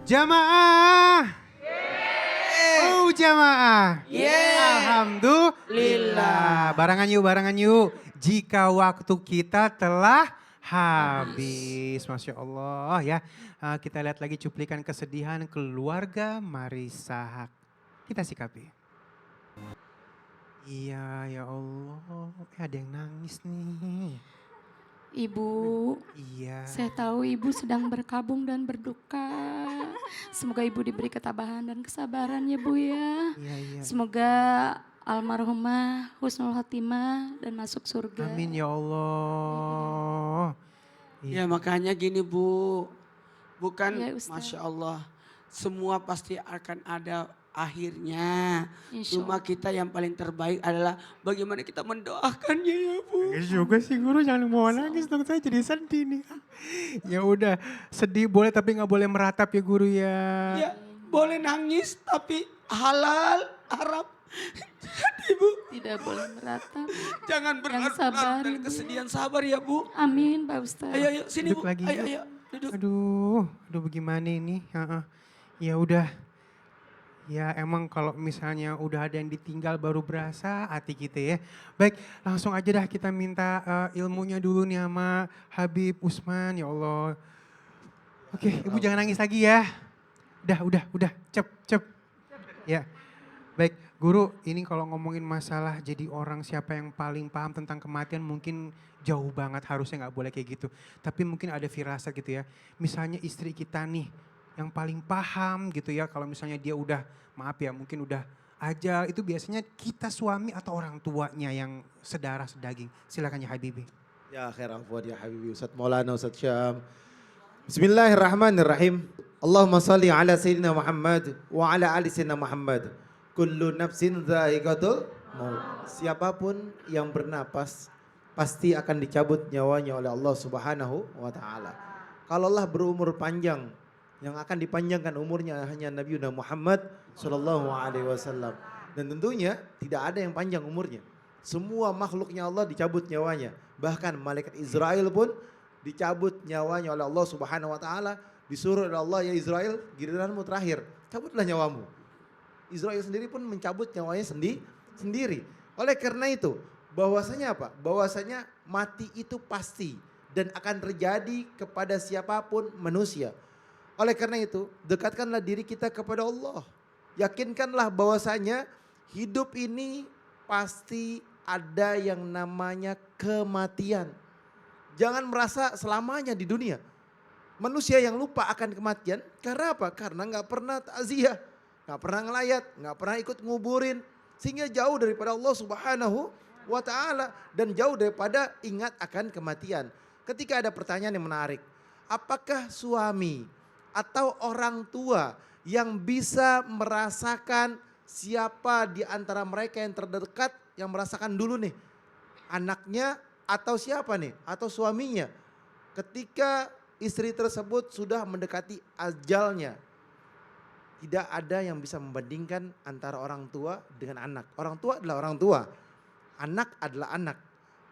Jamaah. Oh jamaah. Alhamdulillah. Barangan yuk. Jika waktu kita telah habis. Masya Allah ya. Kita lihat lagi cuplikan kesedihan keluarga Marisa. Kita sikapi. Iya ya Allah. Ada yang nangis nih. Ibu, Iya. saya tahu ibu sedang berkabung dan berduka. Semoga ibu diberi ketabahan dan kesabaran ya bu ya. Iya. Semoga almarhumah husnul khotimah dan masuk surga. Amin ya Allah. Ya makanya gini Bu, bukan Ya, Ustaz. Masya Allah, semua pasti akan ada akhirnya. Insya Cuma kita yang paling terbaik adalah bagaimana kita mendoakannya ya Bu. Nangis juga sih guru, jangan mau nangis dong, saya jadi sedih nih. Ya udah, sedih boleh tapi nggak boleh meratap ya guru ya. Ya boleh nangis tapi halal, Arab. Jadi Bu, Tidak boleh meratap. jangan Yang berlarut-larut sabar, dan Ibu. kesedihan, sabar ya Bu. Amin Pak Ustaz. Ayo sini Duduk Bu, lagi ayo yuk. duduk. Aduh bagaimana ini? Ya udah. Ya emang kalau misalnya udah ada yang ditinggal baru berasa hati kita ya. Baik langsung aja dah kita minta ilmunya dulu nih sama Habib Usman ya Allah. Oke ibu jangan nangis lagi ya. Udah cep. Ya baik guru ini kalau ngomongin masalah jadi orang siapa yang paling paham tentang kematian mungkin jauh banget harusnya nggak boleh kayak gitu. Tapi mungkin ada firasat gitu ya. Misalnya istri kita nih yang paling paham gitu ya kalau misalnya dia udah maaf ya mungkin udah ajal itu biasanya kita suami atau orang tuanya yang sedarah sedaging. Silakan ya Habibi. Ya khair afwan ya Habibi Ustaz Maulana Ustaz Syam. Bismillahirrahmanirrahim. Allahumma salli ala Sayyidina Muhammad wa ala ali Sayyidina Muhammad. Kullu nafsin dha'iqatul maut. Siapapun yang bernapas pasti akan dicabut nyawanya oleh Allah Subhanahu wa taala. Kalau Allah berumur panjang, yang akan dipanjangkan umurnya hanya Nabi Muhammad sallallahu alaihi wasallam. Dan tentunya tidak ada yang panjang umurnya. Semua makhluknya Allah dicabut nyawanya. Bahkan malaikat Israel pun dicabut nyawanya oleh Allah Subhanahu wa taala. Disuruh oleh Allah, ya Israel, giliranmu terakhir, cabutlah nyawamu. Israel sendiri pun mencabut nyawanya sendiri. Oleh karena itu, bahwasanya apa? Bahwasanya mati itu pasti dan akan terjadi kepada siapapun manusia. Oleh karena itu, dekatkanlah diri kita kepada Allah. Yakinkanlah bahwasanya hidup ini pasti ada yang namanya kematian. Jangan merasa selamanya di dunia. Manusia yang lupa akan kematian, karena apa? Karena nggak pernah takziah, nggak pernah ngelayat, nggak pernah ikut nguburin. Sehingga jauh daripada Allah Subhanahu wa ta'ala dan jauh daripada ingat akan kematian. Ketika ada pertanyaan yang menarik, apakah suami atau orang tua yang bisa merasakan siapa di antara mereka yang terdekat yang merasakan dulu nih? Anaknya atau siapa nih? Atau suaminya? Ketika istri tersebut sudah mendekati ajalnya. Tidak ada yang bisa membandingkan antara orang tua dengan anak. Orang tua adalah orang tua. Anak adalah anak.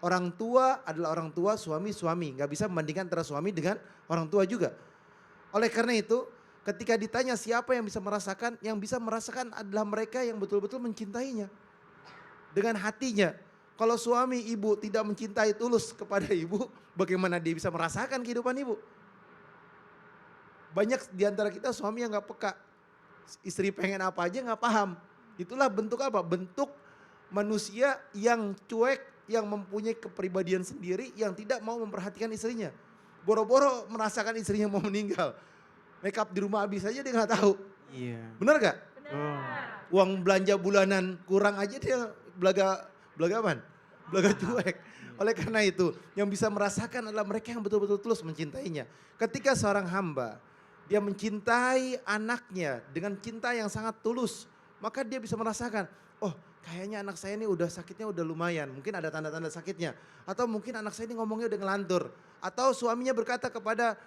Orang tua adalah orang tua, suami. Gak bisa membandingkan antara suami dengan orang tua juga. Oleh karena itu ketika ditanya siapa yang bisa merasakan, yang bisa merasakan adalah mereka yang betul-betul mencintainya. Dengan hatinya. Kalau suami ibu tidak mencintai tulus kepada ibu, bagaimana dia bisa merasakan kehidupan ibu? Banyak diantara kita suami yang gak peka. Istri pengen apa aja gak paham. Itulah bentuk apa? Bentuk manusia yang cuek, yang mempunyai kepribadian sendiri, yang tidak mau memperhatikan istrinya. Boro-boro merasakan istrinya mau meninggal. Make up di rumah habis aja dia gak tahu. Iya. Benar gak? Benar. Uang belanja bulanan kurang aja dia belaga apaan? Belaga cuek. Oleh karena itu yang bisa merasakan adalah mereka yang betul-betul tulus mencintainya. Ketika seorang hamba dia mencintai anaknya dengan cinta yang sangat tulus, maka dia bisa merasakan, oh kayaknya anak saya ini udah sakitnya udah lumayan, mungkin ada tanda-tanda sakitnya. Atau mungkin anak saya ini ngomongnya udah ngelantur. Atau suaminya berkata kepada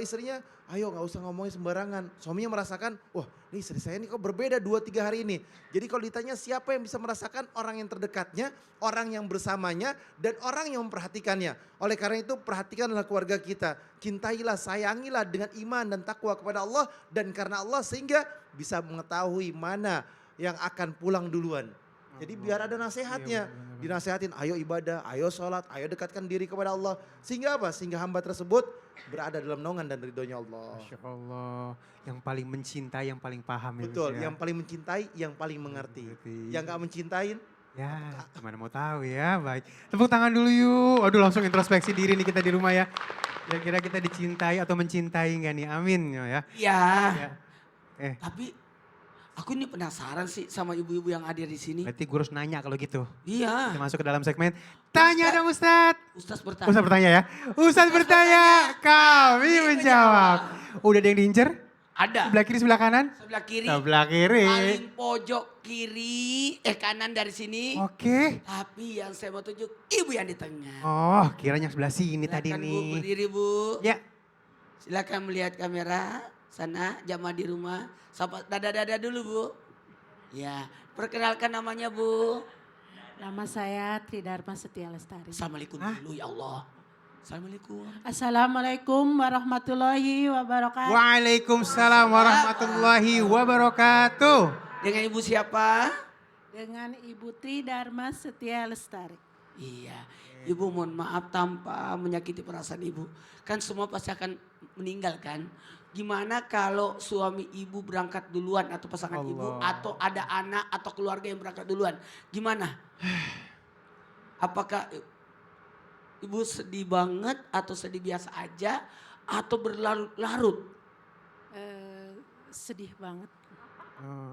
istrinya, ayo nggak usah ngomongin sembarangan. Suaminya merasakan, wah ini istri saya ini kok berbeda 2-3 hari ini. Jadi kalau ditanya siapa yang bisa merasakan, orang yang terdekatnya, orang yang bersamanya, dan orang yang memperhatikannya. Oleh karena itu perhatikanlah keluarga kita. Cintailah, sayangilah dengan iman dan takwa kepada Allah. Dan karena Allah sehingga bisa mengetahui mana yang akan pulang duluan. Jadi biar ada nasihatnya, dinasehatin ayo ibadah, ayo sholat, ayo dekatkan diri kepada Allah. Sehingga apa? Sehingga hamba tersebut berada dalam naungan dan ridhonya Allah. Masya Allah, yang paling mencintai, yang paling paham. Betul, ya. yang paling mencintai, yang paling mengerti. Mengerti. Yang gak mencintain, Ya, gimana mau tahu ya, baik. Tepuk tangan dulu yuk. Aduh langsung introspeksi diri nih kita di rumah ya. Kira-kira kita dicintai atau mencintai nggak nih? Amin ya. Iya. Ya. Tapi aku ini penasaran sih sama ibu-ibu yang hadir di sini. Berarti gue harus nanya kalau gitu. Iya. Kita masuk ke dalam segmen Tanya dong Ustadz. Ustaz bertanya. Ustadz bertanya ya. Ustadz bertanya, kami menjawab. Udah ada yang diincer? Ada. Sebelah kiri, sebelah kanan? Sebelah kiri. Sebelah kiri. Paling pojok kiri, kanan dari sini. Oke. Tapi yang saya mau tunjuk ibu yang di tengah. Oh, kiranya sebelah sini tadi Silakan, Bu, nih. berdiri Bu. Ya. Silakan melihat kamera sana, jamaah di rumah. Sapa dada-dada dulu Bu. Ya, perkenalkan namanya Bu. Nama saya Tridharma Setia Lestari. Assalamualaikum dulu ya Allah. Assalamualaikum. Assalamualaikum warahmatullahi wabarakatuh. Waalaikumsalam warahmatullahi wabarakatuh. Dengan ibu siapa? Dengan Ibu Tridharma Setia Lestari. Iya, ibu mohon maaf tanpa menyakiti perasaan ibu. Kan semua pasti akan meninggal kan. Gimana kalau suami ibu berangkat duluan atau pasangan ibu atau ada anak atau keluarga yang berangkat duluan. Gimana? Apakah ibu sedih banget atau sedih biasa aja atau berlarut-larut? Sedih banget.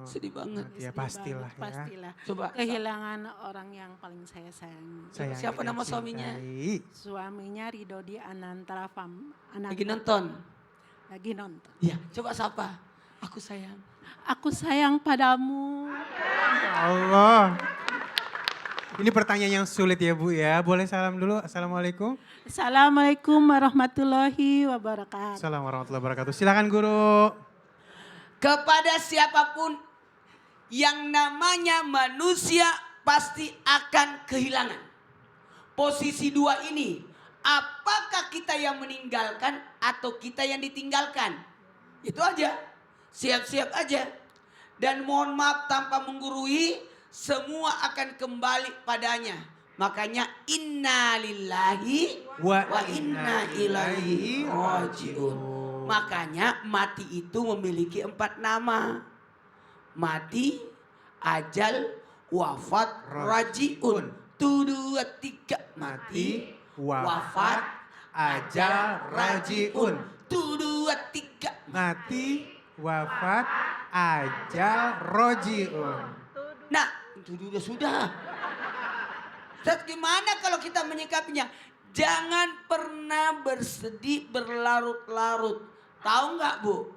Sedih banget. Ya Sedih pastilah banget, pastilah. Coba Kehilangan orang yang paling saya sayangi. Sayang siapa dan nama suaminya? cintai. Suaminya Ridodi Anantara Fam. Lagi nonton? Lagi nonton. Iya, coba sapa. Aku sayang. Aku sayang padamu. Ya Allah. Ini pertanyaan yang sulit ya Bu ya. Boleh salam dulu. Assalamualaikum. Assalamualaikum warahmatullahi wabarakatuh. Assalamualaikum warahmatullahi wabarakatuh. Silakan guru. Kepada siapapun yang namanya manusia pasti akan kehilangan. Posisi dua ini, apakah kita yang meninggalkan atau kita yang ditinggalkan? Itu aja, siap-siap aja. Dan mohon maaf tanpa menggurui, semua akan kembali padanya. Makanya inna lillahi wa inna ilaihi rajiun. Makanya mati itu memiliki 4 nama. Mati, ajal, wafat, rajiun. 1, 2, 3. Mati, wafat, ajal, rajiun. 1, 2, 3. Mati, wafat, ajal, rojiun. Nah, itu juga sudah. Ustaz, gimana kalau kita menyikapinya? Jangan pernah bersedih berlarut-larut. Tahu nggak Bu?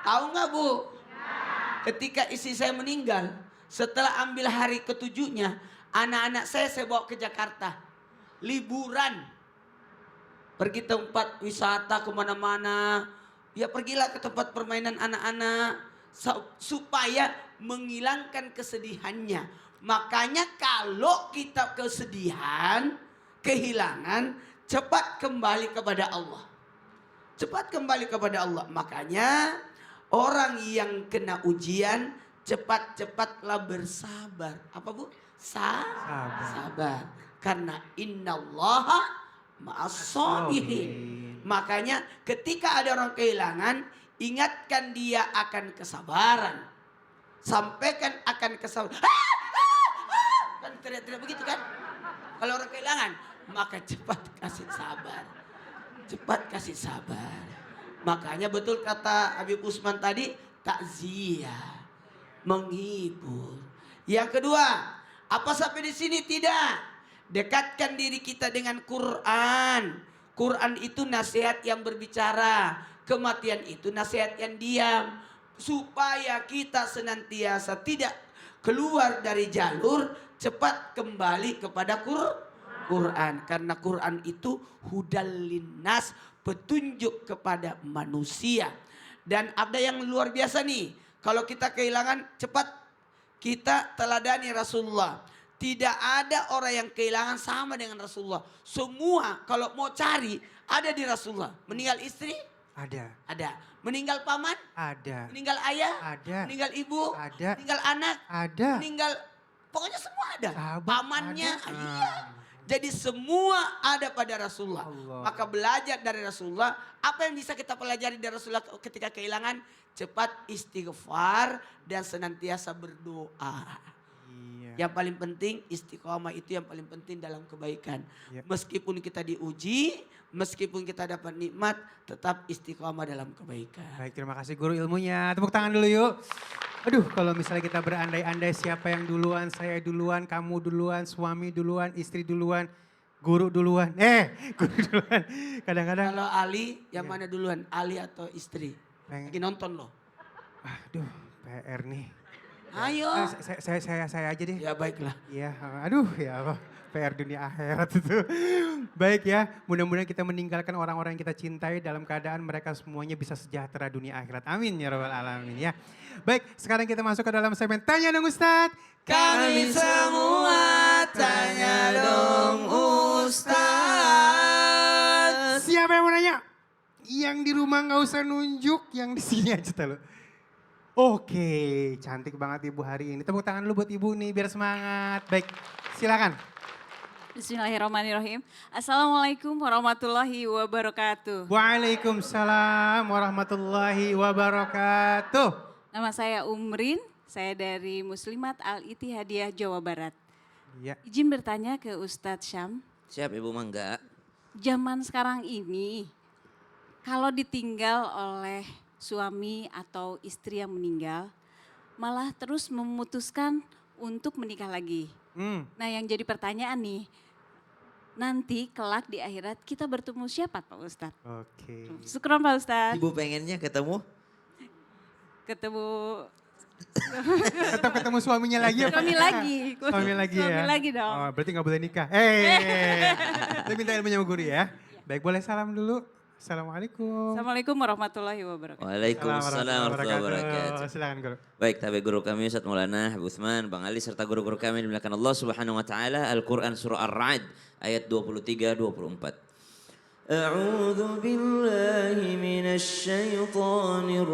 Tahu nggak Bu? Ketika istri saya meninggal, setelah ambil hari ketujuhnya, anak-anak saya bawa ke Jakarta. Liburan. Pergi tempat wisata kemana-mana. Ya pergilah ke tempat permainan anak-anak. Supaya menghilangkan kesedihannya. Makanya kalau kita kesedihan, kehilangan, cepat kembali kepada Allah. Cepat kembali kepada Allah. Makanya orang yang kena ujian cepat-cepatlah bersabar. Apa Bu? Sabar. Karena innallaha ma'as-sabirin. Makanya ketika ada orang kehilangan, ingatkan dia akan kesabaran. Sampaikan akan kesabaran. Kan teriak-teriak begitu kan? Kalau orang kehilangan, maka cepat kasih sabar. Cepat kasih sabar. Makanya betul kata Habib Usman tadi, takziah, menghibur. Yang kedua, apa sampai di sini? Tidak. Dekatkan diri kita dengan Quran. Quran itu nasihat yang berbicara. Kematian itu nasihat yang diam. Supaya kita senantiasa tidak keluar dari jalur, cepat kembali kepada Quran. Karena Quran itu hudal linnas, petunjuk kepada manusia. Dan ada yang luar biasa nih. Kalau kita kehilangan, cepat kita teladani Rasulullah. Tidak ada orang yang kehilangan sama dengan Rasulullah. Semua kalau mau cari ada di Rasulullah. Meninggal istri? Ada. Ada. Meninggal paman? Ada. Meninggal ayah? Ada. Meninggal ibu? Ada. Meninggal anak? Ada. Meninggal, pokoknya semua ada. Sahabat Pamannya, ada. iya. Jadi semua ada pada Rasulullah. Allah. Maka belajar dari Rasulullah. Apa yang bisa kita pelajari dari Rasulullah ketika kehilangan? Cepat istighfar dan senantiasa berdoa. Iya. Yang paling penting istiqomah, itu yang paling penting dalam kebaikan. Yep. Meskipun kita diuji, meskipun kita dapat nikmat, tetap istiqomah dalam kebaikan. Baik, terima kasih guru ilmunya. Tepuk tangan dulu yuk. Aduh, kalau misalnya kita berandai-andai siapa yang duluan, saya duluan, kamu duluan, suami duluan, istri duluan, guru duluan. Guru duluan. Kadang-kadang, Kalau Ali, yang Iya. mana duluan? Ali atau istri? Pengen- Lagi nonton loh. aduh, PR nih. Ayo. Saya aja deh. Ya baiklah. Iya, aduh ya Allah. PR dunia akhirat itu. Baik ya, mudah-mudahan kita meninggalkan orang-orang yang kita cintai dalam keadaan mereka semuanya bisa sejahtera dunia akhirat. Amin ya rabbal alamin ya. Baik, sekarang kita masuk ke dalam segmen Tanya Dong Ustadz. Kami semua tanya dong Ustaz. Siapa yang mau nanya? Yang di rumah nggak usah nunjuk, yang di sini aja tuh. Oke, cantik banget Ibu hari ini. Tepuk tangan dulu buat Ibu nih biar semangat. Baik, silakan. Bismillahirrahmanirrahim. Assalamualaikum warahmatullahi wabarakatuh. Waalaikumsalam warahmatullahi wabarakatuh. Nama saya Umrin, saya dari Muslimat Al-Ittihadiyah Jawa Barat. Iya. Izin bertanya ke Ustadz Syam, Siap Ibu Mangga. zaman sekarang ini kalau ditinggal oleh suami atau istri yang meninggal, malah terus memutuskan untuk menikah lagi. Nah yang jadi pertanyaan nih, nanti kelak di akhirat kita bertemu siapa Pak Ustadz? Oke. Syukron Pak Ustadz. Ibu pengennya ketemu? Ketemu Tetap ketemu suaminya lagi ya Pak? suami lagi. Suami lagi ya? Suami lagi dong. Oh, berarti gak boleh nikah. Kita minta ilmunya sama guru ya. Baik, boleh salam dulu. Assalamualaikum. Assalamualaikum warahmatullahi wabarakatuh. Waalaikumsalam warahmatullahi wabarakatuh. Silakan guru. Baik, tabe guru kami Ustaz Maulana Habib Utsman, Bang Ali serta guru-guru kami dimuliakan Allah Subhanahu wa taala. Al-Qur'an surah Ar-Ra'd ayat 23 24. A'udzu billahi minasy syaithanir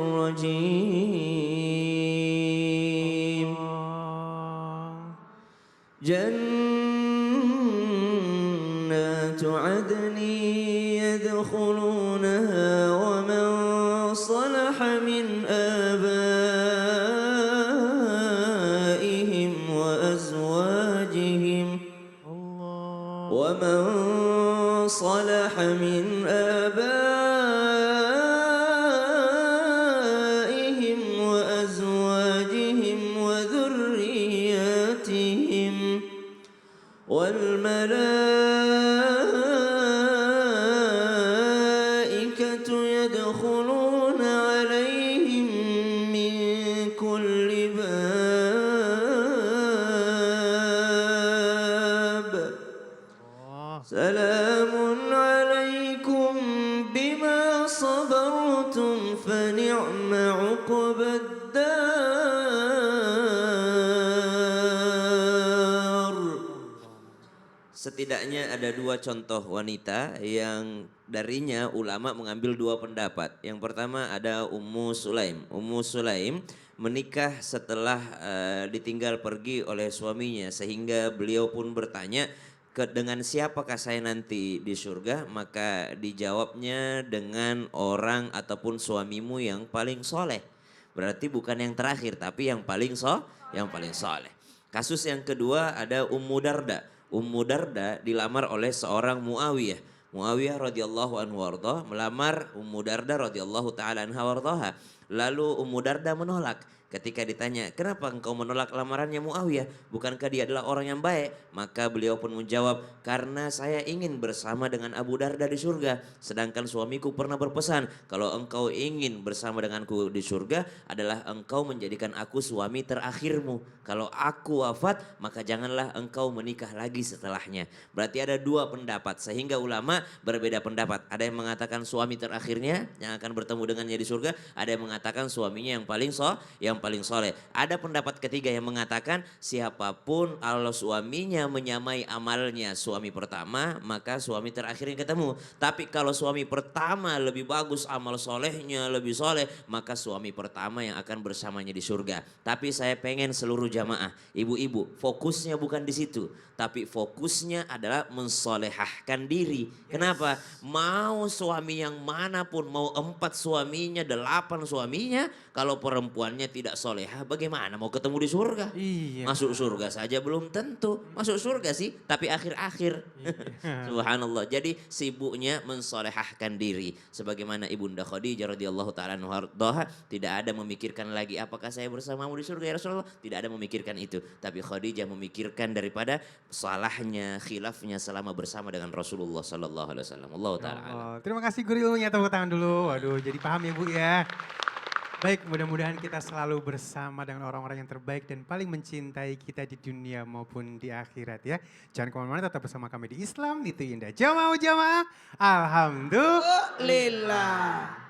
rajim. Jannatu 'adni yadkhulunaha wa man salaha min abaihim wa azwajihim ومن صلح من آبائهم وأزواجهم وذرياتهم والملائكة يدخلون عليهم من كل باب سلام عليكم بما صبرتم فنعم عقب الدار. Setidaknya ada dua contoh wanita yang darinya ulama mengambil dua pendapat. Yang pertama ada Ummu Sulaim. Ummu Sulaim menikah setelah ditinggal pergi oleh suaminya sehingga beliau pun bertanya, dengan siapakah saya nanti di surga? Maka dijawabnya dengan orang ataupun suamimu yang paling soleh. Berarti bukan yang terakhir tapi yang paling soleh. Kasus yang kedua ada Ummu Darda. Ummu Darda dilamar oleh seorang Muawiyah. Muawiyah radhiyallahu anhu warḍah melamar Ummu Darda radhiyallahu taala anha warḍaha. Lalu Ummu Darda menolak. Ketika ditanya, kenapa engkau menolak lamarannya Muawiyah? Bukankah dia adalah orang yang baik? Maka beliau pun menjawab, karena saya ingin bersama dengan Abu Darda di surga. Sedangkan suamiku pernah berpesan, kalau engkau ingin bersama denganku di surga adalah engkau menjadikan aku suami terakhirmu. Kalau aku wafat, maka janganlah engkau menikah lagi setelahnya. Berarti ada dua pendapat, sehingga ulama berbeda pendapat. Ada yang mengatakan suami terakhirnya yang akan bertemu dengannya di surga, ada yang mengatakan suaminya yang paling soleh. Ada pendapat ketiga yang mengatakan siapapun kalau suaminya menyamai amalnya suami pertama, maka suami terakhir yang ketemu. Tapi kalau suami pertama lebih bagus amal solehnya, lebih soleh, maka suami pertama yang akan bersamanya di surga. Tapi saya pengen seluruh jamaah, ibu-ibu, fokusnya bukan di situ. Tapi fokusnya adalah mensolehahkan diri. Kenapa? Mau suami yang manapun, mau 4 suaminya, 8 suaminya, kalau perempuannya tidak solehah, bagaimana mau ketemu di surga? Iya. Masuk surga saja belum tentu. Masuk surga sih, tapi akhir-akhir. Subhanallah. Jadi sibuknya mensolehahkan diri. Sebagaimana Ibunda Khadijah radhiyallahu taala anha tidak ada memikirkan lagi apakah saya bersamamu di surga ya Rasulullah. Tidak ada memikirkan itu. Tapi Khadijah memikirkan daripada salahnya, khilafnya selama bersama dengan Rasulullah sallallahu alaihi wasallam. Allah taala. Ya Allah. Terima kasih guru ilmunya, tepuk tangan dulu. Waduh, jadi paham ya Bu ya. Baik, mudah-mudahan kita selalu bersama dengan orang-orang yang terbaik dan paling mencintai kita di dunia maupun di akhirat ya. Jangan kemana-mana, tetap bersama kami di Islam, itu indah. Jamaah, Alhamdulillah. Lillah.